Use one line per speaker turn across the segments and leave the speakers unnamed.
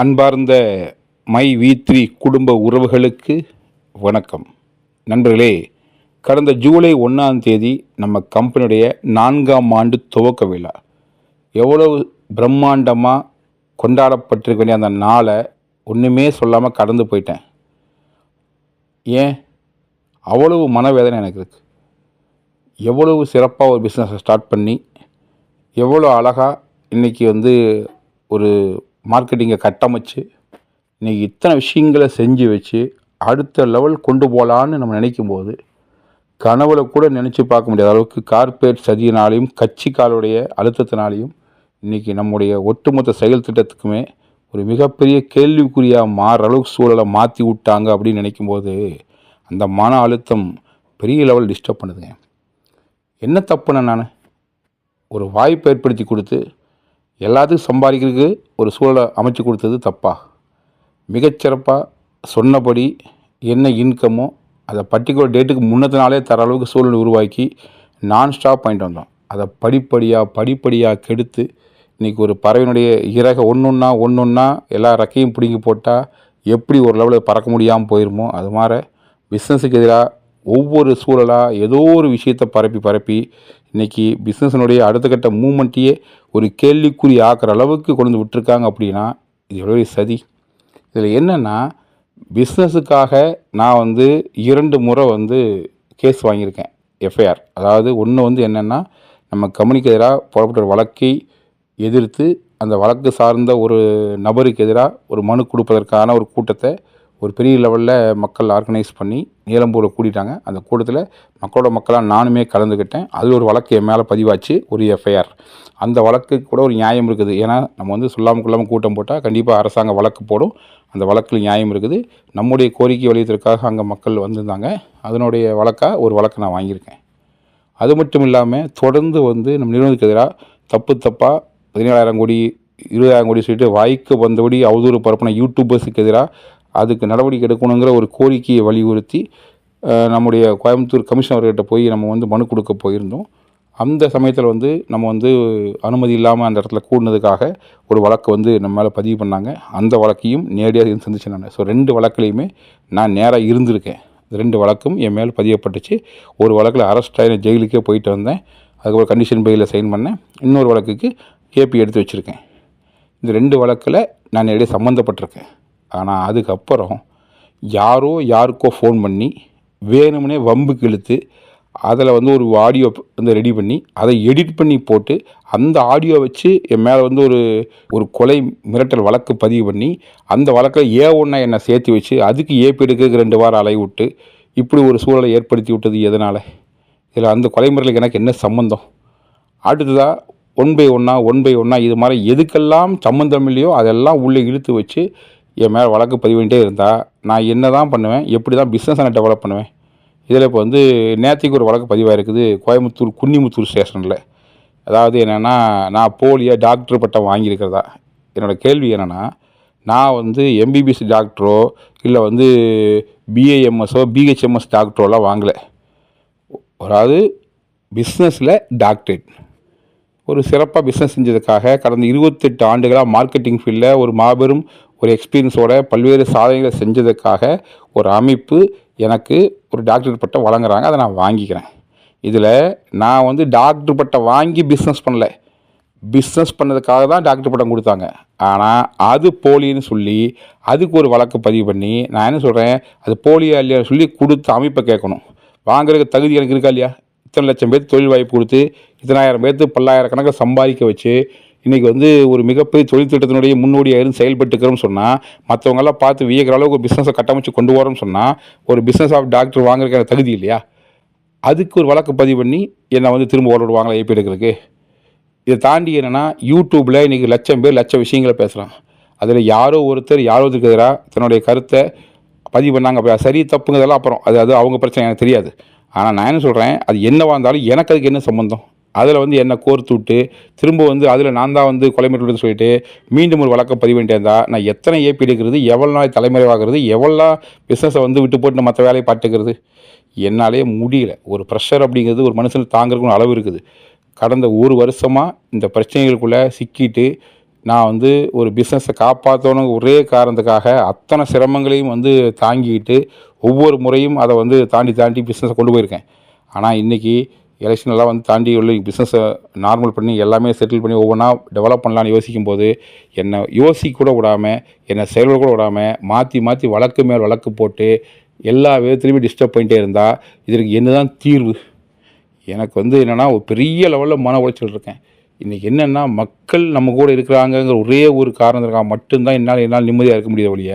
அன்பார்ந்த மை வி3 குடும்ப உறவுகளுக்கு வணக்கம். நண்பர்களே, கடந்த ஜூலை 1ஆம் தேதி நம்ம கம்பெனியுடைய 4ஆம் ஆண்டு துவக்க விழா எவ்வளவு பிரம்மாண்டமாக கொண்டாடப்பட்டிருக்க வேண்டிய அந்த நாளை ஒன்றுமே சொல்லாமல் கடந்து போயிட்டேன். ஏன் அவ்வளவு மனவேதனை எனக்கு இருக்குது. எவ்வளவு சிறப்பாக ஒரு பிஸ்னஸை ஸ்டார்ட் பண்ணி எவ்வளோ அழகாக இன்றைக்கி ஒரு மார்க்கெட்டிங்கை கட்டமைச்சு இன்றைக்கி இத்தனை விஷயங்களை செஞ்சு வச்சு அடுத்த லெவல் கொண்டு போகலான்னு நம்ம நினைக்கும்போது கனவுல கூட நினச்சி பார்க்க முடியாத அளவுக்கு கார்ப்பரேட் சதியினாலையும் கட்சிக்காலுடைய அழுத்தத்தினாலையும் இன்றைக்கி நம்முடைய ஒட்டுமொத்த செயல் திட்டத்துக்குமே ஒரு மிகப்பெரிய கேள்விக்குறியாக மாறுற அளவுக்கு சூழலை மாற்றி விட்டாங்க அப்படின்னு நினைக்கும்போது அந்த மன அழுத்தம் பெரிய லெவல் டிஸ்டர்ப் பண்ணுதுங்க. என்ன தப்புன்னு நான் ஒரு வாய்ப்பு ஏற்படுத்தி கொடுத்து எல்லாத்துக்கும் சம்பாதிக்கிறதுக்கு ஒரு சூழலை அமைச்சு கொடுத்தது தப்பா? மிகச்சிறப்பாக சொன்னபடி என்ன இன்கமோ அதை பர்டிகுலர் டேட்டுக்கு முன்னத்தினாலே தர அளவுக்கு சூழலை உருவாக்கி நான் ஸ்டாப் பண்ணிட்டு வந்தோம். அதை படிப்படியாக கெடுத்து இன்றைக்கி ஒரு பறவையினுடைய இறகை ஒன்றொன்னா எல்லா ரெக்கையும் பிடுங்கி போட்டால் எப்படி ஒரு லெவலில் பறக்க முடியாமல் போயிருமோ அது மாதிரி பிஸ்னஸுக்கு எதிராக ஒவ்வொரு சூழலாக ஏதோ ஒரு விஷயத்தை பரப்பி இன்றைக்கி பிஸ்னஸினுடைய அடுத்த கட்ட மூமெண்ட்டையே ஒரு கேள்விக்குறி ஆக்கிற அளவுக்கு கொண்டு விட்டுருக்காங்க. அப்படின்னா இது எவ்வளோ சதி. இதில் என்னென்னா, பிஸ்னஸுக்காக நான் 2 முறை கேஸ் வாங்கியிருக்கேன், எஃப்ஐஆர். அதாவது ஒன்று என்னென்னா, நம்ம கம்பெனிக்கு எதிராக புறப்பட்ட வழக்கை எதிர்த்து அந்த வழக்கு சார்ந்த ஒரு நபருக்கு எதிராக ஒரு மனு கொடுப்பதற்கான ஒரு கூட்டத்தை ஒரு பெரிய லெவலில் மக்கள் ஆர்கனைஸ் பண்ணி நீலம்பூரில் கூட்டிட்டாங்க. அந்த கூட்டத்தில் மக்களாக நானுமே கலந்துக்கிட்டேன். அதில் ஒரு வழக்கு என் மேலே பதிவாச்சு, ஒரு எஃப்ஐஆர். அந்த வழக்கு கூட ஒரு நியாயம் இருக்குது. ஏன்னா நம்ம சொல்லாமல் கொள்ளாமல் கூட்டம் போட்டால் கண்டிப்பாக அரசாங்க வழக்கு போடும். அந்த வழக்கில் நியாயம் இருக்குது. நம்முடைய கோரிக்கை வலியுறுத்தற்காக அங்கே மக்கள் வந்திருந்தாங்க. அதனுடைய ஒரு வழக்கை நான் வாங்கியிருக்கேன். அது மட்டும் இல்லாமல் தொடர்ந்து நம்ம நிறுவனத்துக்கு எதிராக தப்பாக 17,000 கோடி 20,000 கோடி சொல்லிட்டு வாய்க்கு வந்தபடி அவதூறு பரப்பின யூடியூபர்ஸுக்கு எதிராக அதுக்கு நடவடிக்கை எடுக்கணுங்கிற ஒரு கோரிக்கையை வலியுறுத்தி நம்முடைய கோயம்புத்தூர் கமிஷனர் அவர்கிட்ட போய் நம்ம மனு கொடுக்க போயிருந்தோம். அந்த சமயத்தில் நம்ம அனுமதி இல்லாமல் அந்த இடத்துல கூடினதுக்காக ஒரு வழக்கு நம்ம மேலே பதிவு பண்ணாங்க. அந்த வழக்கையும் நேரடியாக சந்திச்சேன் நான். ஸோ 2 வழக்குலையுமே நான் நேராக இருந்திருக்கேன். 2 வழக்கும் என் மேலே பதியப்பட்டுச்சு. ஒரு வழக்கில் அரெஸ்ட் ஆகி ஜெயிலுக்கே போயிட்டு வந்தேன். அதுக்கப்புறம் கண்டிஷன் பெயிலில் சைன் பண்ணேன். இன்னொரு வழக்குக்கு ஏபி எடுத்து வச்சுருக்கேன். இந்த 2 வழக்கில் நான் நேரடியாக சம்மந்தப்பட்டிருக்கேன். ஆனால் அதுக்கப்புறம் யாருக்கோ ஃபோன் பண்ணி வேணும்னே வம்புக்கு இழுத்து அதில் ஒரு ஆடியோ ரெடி பண்ணி அதை எடிட் பண்ணி போட்டு அந்த ஆடியோ வச்சு என் மேலே ஒரு கொலை மிரட்டல் வழக்கு பதிவு பண்ணி அந்த வழக்கில் ஏ1 என்னை சேர்த்து வச்சு அதுக்கு ஏபி எடுக்கிறதுக்கு 2 வாரம் அலைய விட்டு இப்படி ஒரு சூழலை ஏற்படுத்தி விட்டது எதனால்? இதில் அந்த கொலை மிரட்டலுக்கு எனக்கு என்ன சம்மந்தம்? அடுத்ததாக ஒன் பை ஒன்னா இது மாதிரி எதுக்கெல்லாம் சம்மந்தம் இல்லையோ அதெல்லாம் உள்ளே இழுத்து வச்சு என் மேலே வழக்கு பதிவு பண்ணிட்டே இருந்தால் நான் என்ன தான் பண்ணுவேன்? எப்படி தான் பிஸ்னஸை நான் டெவலப் பண்ணுவேன்? இதில் இப்போ நேற்றுக்கு ஒரு வழக்கு பதிவாக இருக்குது குன்னி குன்னிமுத்தூர் ஸ்டேஷனில். அதாவது என்னென்னா, நான் போலியாக டாக்டர் பட்டம் வாங்கியிருக்கிறதா. என்னோடய கேள்வி என்னென்னா, நான் எம்பிபிஎஸ் டாக்டரோ இல்லை பிஏஎம்எஸ்ஸோ பிஹெச்எம்எஸ் டாக்டரோலாம் வாங்கலை. அதாவது பிஸ்னஸில் டாக்டரேட் ஒரு சிறப்பாக பிஸ்னஸ் செஞ்சதுக்காக கடந்த 28 ஆண்டுகளாக மார்க்கெட்டிங் ஃபீல்டில் ஒரு மாபெரும் ஒரு எக்ஸ்பீரியன்ஸோட பல்வேறு சாதனைகளை செஞ்சதுக்காக ஒரு அமைப்பு எனக்கு ஒரு டாக்டர் பட்டம் வழங்குறாங்க. அதை நான் வாங்கிக்கிறேன். இதில் நான் டாக்டர் பட்டம் வாங்கி பிஸ்னஸ் பண்ணல, பிஸ்னஸ் பண்ணதுக்காக தான் டாக்டர் பட்டம் கொடுத்தாங்க. ஆனால் அது போலின்னு சொல்லி அதுக்கு ஒரு வழக்கு பதிவு பண்ணி நான் என்ன சொல்கிறேன், அது போலியா இல்லையான்னு சொல்லி கொடுத்த அமைப்பை கேட்கணும். வாங்குறதுக்கு தகுதி எனக்கு இருக்கா இல்லையா? இத்தனை லட்சம் பேருக்கு தொழில் வாய்ப்பு கொடுத்து இத்தனாயிரம் பேர்த்து பல்லாயிரக்கணக்கில் சம்பாதிக்க வச்சு இன்றைக்கி ஒரு மிகப்பெரிய தொழில் திட்டத்தினுடைய முன்னோடியாக இருந்து செயல்பட்டுக்கிறோம்னு சொன்னால் மற்றவங்கெல்லாம் பார்த்து வியக்கிற அளவுக்கு ஒரு பிஸ்னஸை கட்டமைச்சு கொண்டு வரோம்னு சொன்னால் ஒரு பிஸ்னஸ் ஆஃப் டாக்டர் வாங்குறதுக்கான தகுதி இல்லையா? அதுக்கு ஒரு வழக்கு பதிவு பண்ணி என்னை திரும்ப ஓட விடுவாங்களா ஏபி எடுக்கிறதுக்கு? இதை தாண்டி என்னென்னா, யூடியூப்பில் இன்றைக்கி லட்சம் பேர் லட்சம் விஷயங்களை பேசுகிறான். அதில் யாரோ ஒருத்தருக்கு எதிராக தன்னுடைய கருத்தை பதிவு பண்ணாங்க. அப்போ சரி தப்புங்கிறதெல்லாம் அப்புறம் அது அவங்க பிரச்சனை, எனக்கு தெரியாது. ஆனால் நான் என்ன சொல்கிறேன், அது என்னவாக இருந்தாலும் எனக்கு அதுக்கு என்ன சம்மந்தம்? அதில் என்னை கோர்த்து விட்டு திரும்ப அதில் நான் தான் கொலை மிரட்டல்னு சொல்லிட்டு மீண்டும் ஒரு வழக்கம் பதிவு பண்ணிட்டே இருந்தால் நான் எத்தனை ஏபி எடுக்கிறது? எவ்வளோ நாள் தலைமறைவாகிறது? எவ்வளோ பிஸ்னஸை விட்டு போட்டு மற்ற வேலையை பார்த்துக்கிறது? என்னாலே முடியல. ஒரு ப்ரெஷர் அப்படிங்கிறது ஒரு மனுஷனுக்கு தாங்கிறதுக்கு அளவு இருக்குது. கடந்த 1 வருஷமாக இந்த பிரச்சனைகளுக்குள்ளே சிக்கிட்டு நான் வந்து ஒரு பிஸ்னஸை காப்பாற்றணும் ஒரே காரணத்துக்காக அத்தனை சிரமங்களையும் வந்து தாங்கிக்கிட்டு ஒவ்வொரு முறையும் அதை வந்து தாண்டி பிஸ்னஸை கொண்டு போயிருக்கேன். ஆனால் இன்றைக்கி எலெக்ஷனெல்லாம் வந்து தாண்டி உள்ள பிஸ்னஸை நார்மல் பண்ணி எல்லாமே செட்டில் பண்ணி ஒவ்வொன்றா டெவலப் பண்ணலான்னு யோசிக்கும்போது என்னை யோசிக்க கூட விடாமல், என்னை செயல்பட கூட விடாமல் மாற்றி வழக்கு மேல் வழக்கு போட்டு எல்லா விதத்துலையுமே டிஸ்டர்ப் பண்ணிகிட்டே இருந்தால் இதற்கு என்ன தான் தீர்வு? எனக்கு வந்து என்னென்னா ஒரு பெரிய லெவலில் மன உளைச்சல் இருக்கேன். இன்றைக்கி என்னென்னா மக்கள் நம்ம கூட இருக்கிறாங்கங்கிற ஒரே ஒரு காரணத்துக்காக மட்டும்தான் என்னால் நிம்மதியாக இருக்க முடியாத ஒழிய,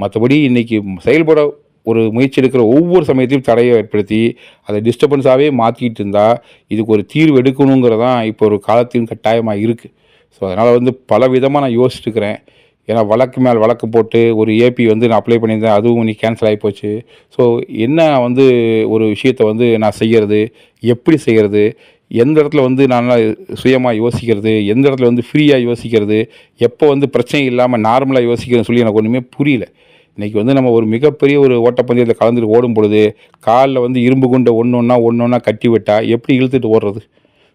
மற்றபடி இன்றைக்கி செயல்பட ஒரு முயற்சி எடுக்கிற ஒவ்வொரு சமயத்தையும் தடையை ஏற்படுத்தி அதை டிஸ்டர்பன்ஸாகவே மாற்றிக்கிட்டு இருந்தால் இதுக்கு ஒரு தீர்வு எடுக்கணுங்கிறதான் இப்போ ஒரு காலத்தின் கட்டாயமாக இருக்குது. ஸோ அதனால் வந்து பல விதமாக நான் யோசிச்சுருக்கிறேன். ஏன்னா வழக்கு மேல் வழக்கு போட்டு ஒரு ஏபி வந்து நான் அப்ளை பண்ணியிருந்தேன், அதுவும் இன்னைக்கு கேன்சல் ஆகிப்போச்சு. ஸோ என்ன வந்து ஒரு விஷயத்தை வந்து நான் செய்கிறது, எப்படி செய்கிறது, எந்த இடத்துல வந்து நான் சுயமாக யோசிக்கிறது, எந்த இடத்துல வந்து ஃப்ரீயாக யோசிக்கிறது, எப்போ வந்து பிரச்சனை இல்லாமல் நார்மலாக யோசிக்கிறதுன்னு சொல்லி எனக்கு ஒன்றுமே புரியல. இன்றைக்கி வந்து நம்ம ஒரு மிகப்பெரிய ஒரு ஓட்டப்பந்தயத்தில் கலந்துட்டு ஓடும் பொழுது காலில் வந்து இரும்பு குண்டை ஒன்று கட்டி விட்டால் எப்படி இழுத்துட்டு ஓடுறது?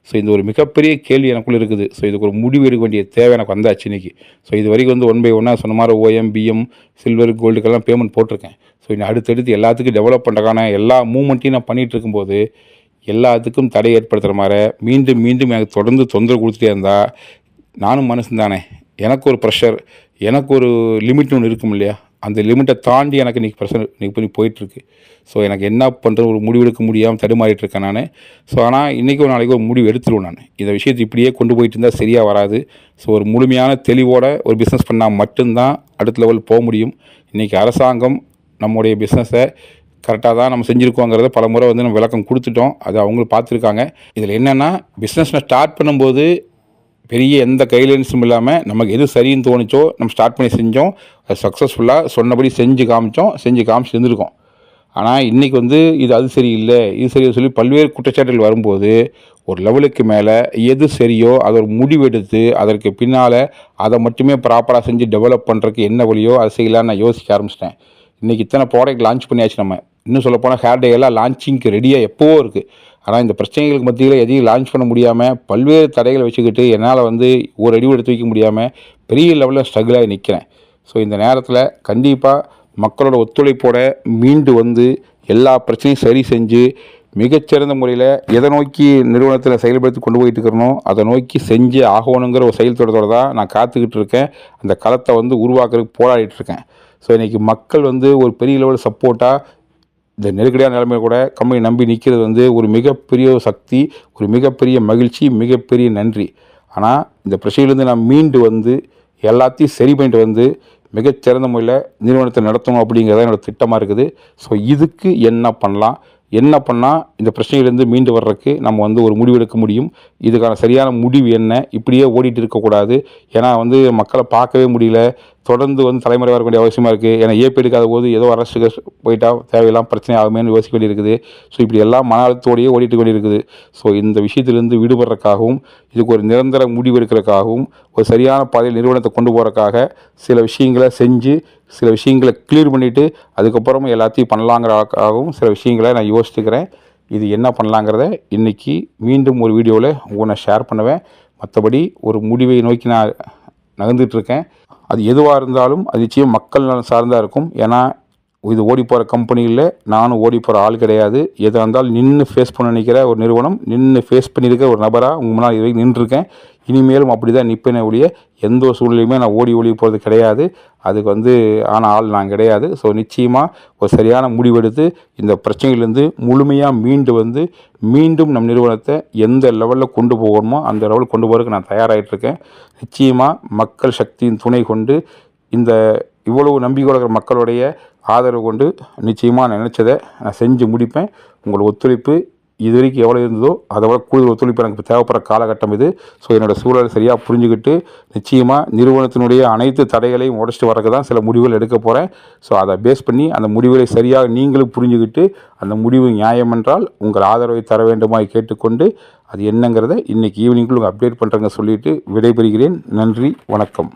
ஸோ இந்த ஒரு மிகப்பெரிய கேள்வி எனக்குள்ளே இருக்குது. ஸோ இதுக்கு ஒரு முடிவு எடுக்க வேண்டிய தேவை எனக்கு வந்தாச்சு இன்றைக்கி. ஸோ இது வரைக்கும் வந்து 1 by 1 சொன்ன மாதிரி OM, BM, சில்வர், கோல்டுக்கெல்லாம் பேமெண்ட் போட்டிருக்கேன். ஸோ இன்னும் அடுத்தடுத்து எல்லாத்துக்கும் டெவலப் பண்ணுறதுக்கான எல்லா மூமெண்ட்டையும் நான் பண்ணிகிட்டு இருக்கும்போது எல்லாத்துக்கும் தடை ஏற்படுத்துகிற மாதிரி மீண்டும் எனக்கு தொடர்ந்து தொந்தரவு கொடுத்துட்டே இருந்தால் நானும் மனுஷன் தானே, எனக்கு ஒரு ப்ரெஷர், எனக்கு ஒரு லிமிட்னு ஒன்று இருக்கும் இல்லையா? அந்த லிமிட்டை தாண்டி எனக்கு இன்றைக்கி பிரச்சனை போயிட்டுருக்கு. ஸோ எனக்கு என்ன பண்ணுறது ஒரு முடிவு எடுக்க முடியாமல் தடுமாறிட்டுருக்கேன் நான். ஸோ ஆனால் இன்றைக்கி ஒரு நாளைக்கு ஒரு முடிவு எடுத்துருவேன் நான். இந்த விஷயத்தை இப்படியே கொண்டு போயிட்டு இருந்தால் சரியாக வராது. ஸோ ஒரு முழுமையான தெளிவோட ஒரு பிஸ்னஸ் பண்ணால் மட்டும்தான் அடுத்த லெவல் போக முடியும். இன்றைக்கி அரசாங்கம் நம்முடைய பிஸ்னஸை கரெக்டாக தான் நம்ம செஞ்சுருக்கோங்கிறத பல முறை வந்து நம்ம விளக்கம் கொடுத்துட்டோம். அது அவங்களும் பார்த்துருக்காங்க. இதில் என்னென்னா பிஸ்னஸ் ஸ்டார்ட் பண்ணும்போது பெரிய எந்த கைட்லைன்ஸும் இல்லாமல் நமக்கு எது சரின்னு தோணுச்சோ நம்ம ஸ்டார்ட் பண்ணி செஞ்சோம். அது சக்ஸஸ்ஃபுல்லாக சொன்னபடி செஞ்சு காமிச்சு இருந்திருக்கோம். ஆனால் இன்றைக்கி வந்து அது சரியில்லை, இது சரியாக சொல்லி பல்வேறு குற்றச்சாட்டுகள் வரும்போது ஒரு லெவலுக்கு மேலே எது சரியோ அதை ஒரு முடிவெடுத்து அதற்கு பின்னால் அதை மட்டுமே ப்ராப்பராக செஞ்சு டெவலப் பண்ணுறதுக்கு என்ன வழியோ அதை செய்யலான்னு நான் யோசிக்க ஆரம்பிச்சிட்டேன். இன்றைக்கி இத்தனை ப்ராடக்ட் லான்ச் பண்ணியாச்சு. நம்ம இன்னும் சொல்லப்போனால் ஹேர் டே எல்லாம் லான்ச்சிங்க்கு ரெடியாக எப்போவோ இருக்குது. ஆனால் இந்த பிரச்சனைகளுக்கு மத்தியில் எதையும் லான்ச் பண்ண முடியாமல் பல்வேறு தடைகளை வச்சுக்கிட்டு என்னால் வந்து ஒரு அடி எடுத்து வைக்க முடியாமல் பெரிய லெவலில் ஸ்ட்ரகிளாகி நிற்கிறேன். ஸோ இந்த நேரத்தில் கண்டிப்பாக மக்களோட ஒத்துழைப்போட மீண்டு வந்து எல்லா பிரச்சனையும் சரி செஞ்சு மிகச்சிறந்த முறையில் எதை நோக்கி நிறுவனத்தில் செயல்படுத்தி கொண்டு போயிட்டு இருக்கிறனோ அதை நோக்கி செஞ்சு ஆகணுங்கிற ஒரு செயல் தொடர்தோடு தான் நான் காத்துக்கிட்டு இருக்கேன். அந்த களத்தை வந்து உருவாக்குறதுக்கு போராடிட்டுருக்கேன். ஸோ இன்றைக்கி மக்கள் வந்து ஒரு பெரிய லெவலில் சப்போர்ட்டாக இந்த நெருக்கடியான நிலைமையில் கூட கம்பெனி நம்பி நிற்கிறது வந்து ஒரு மிகப்பெரிய சக்தி, ஒரு மிகப்பெரிய மகிழ்ச்சி, மிகப்பெரிய நன்றி. ஆனால் இந்த பிரச்சனையிலேருந்து நான் மீண்டு வந்து எல்லாத்தையும் சரி பண்ணிட்டு வந்து மிகச்சிறந்த முறையில் நிறுவனத்தை நடத்தணும் அப்படிங்கிறத என்னோடய திட்டமாக இருக்குது. ஸோ இதுக்கு என்ன பண்ணலாம், என்ன பண்ணால் இந்த பிரச்சனையிலேருந்து மீண்டு வர்றதுக்கு நம்ம வந்து ஒரு முடிவு எடுக்க முடியும், இதுக்கான சரியான முடிவு என்ன, இப்படியே ஓடிட்டு இருக்கக்கூடாது. ஏன்னா வந்து மக்களை பார்க்கவே முடியல, தொடர்ந்து வந்து தலைமுறை வர வேண்டிய அவசியமாக இருக்குது. ஏன்னா ஏபி எடுக்காத போது ஏதோ அரசுக்கு போயிட்டால் தேவையெல்லாம் பிரச்சனை ஆகுமேன்னு யோசிக்க வேண்டியிருக்குது. ஸோ இப்படி எல்லாம் மன அழுத்தத்தோடையே ஓடிட்டு வேண்டியிருக்குது. ஸோ இந்த விஷயத்திலேருந்து விடுபடுறதுக்காகவும் இதுக்கு ஒரு நிரந்தர முடிவு எடுக்கிறதுக்காகவும் ஒரு சரியான பாதையில் நிறுவனத்தை கொண்டு போகிறதுக்காக சில விஷயங்களை செஞ்சு சில விஷயங்களை கிளியர் பண்ணிவிட்டு அதுக்கப்புறமா எல்லாத்தையும் பண்ணலாங்கிறதுக்காகவும் சில விஷயங்களை நான் யோசிச்சுக்கிறேன். இது என்ன பண்ணலாங்கிறத இன்றைக்கி மீண்டும் ஒரு வீடியோவில் உங்களை ஷேர் பண்ணுவேன். மற்றபடி ஒரு முடிவை நோக்கி நான் நகர்ந்துட்டுருக்கேன். அது எதுவாக இருந்தாலும் அது நிச்சயம் மக்கள் நலன் சார்ந்தாக இருக்கும். ஏன்னா இது ஓடி போகிற கம்பெனியில் நானும் ஓடி போகிற ஆள் கிடையாது. எதாக இருந்தாலும் நின்று ஃபேஸ் பண்ண நினைக்கிற ஒரு நிறுவனம், நின்று ஃபேஸ் பண்ணியிருக்க ஒரு நபராக உங்கள் முன்னாடி இது வரைக்கும் நின்றுருக்கேன். இனிமேலும் அப்படி தான் நிற்பேனே ஒழிய எந்த ஒரு சூழ்நிலையுமே நான் ஓடி போகிறது கிடையாது. அதுக்கு வந்து ஆன ஆள் நான் கிடையாது. ஸோ நிச்சயமாக ஒரு சரியான முடிவெடுத்து இந்த பிரச்சனையிலேருந்து முழுமையாக மீண்டு வந்து மீண்டும் நம் நிறுவனத்தை எந்த லெவலில் கொண்டு போகணுமோ அந்த லெவலில் கொண்டு போகிறதுக்கு நான் தயாராகிட்டுருக்கேன். நிச்சயமாக மக்கள் சக்தியின் துணை கொண்டு இந்த இவ்வளவு நம்பிக்கையோட இருக்கிற மக்களுடைய ஆதரவு கொண்டு நிச்சயமாக நான் நினச்சதை நான் செஞ்சு முடிப்பேன். உங்களோட ஒத்துழைப்பு இது வரைக்கும் எவ்வளோ இருந்ததோ அதை விட கூடுதல் ஒத்துழைப்பு எனக்கு தேவைப்படுற காலகட்டம் இது. ஸோ என்னோடய சூழலை சரியாக புரிஞ்சுக்கிட்டு நிச்சயமாக நிறுவனத்தினுடைய அனைத்து தடைகளையும் உடச்சிட்டு வரக்கு தான் சில முடிவுகள் எடுக்க போகிறேன். ஸோ அதை பேஸ் பண்ணி அந்த முடிவுகளை சரியாக நீங்களும் புரிஞ்சுக்கிட்டு அந்த முடிவு நியாயம் என்றால் உங்கள் ஆதரவை தர வேண்டுமாய் கேட்டுக்கொண்டு அது என்னங்கிறத இன்றைக்கி ஈவினிங்குள்ள அப்டேட் பண்ணுறேங்க சொல்லிவிட்டு விடைபெறுகிறேன். நன்றி, வணக்கம்.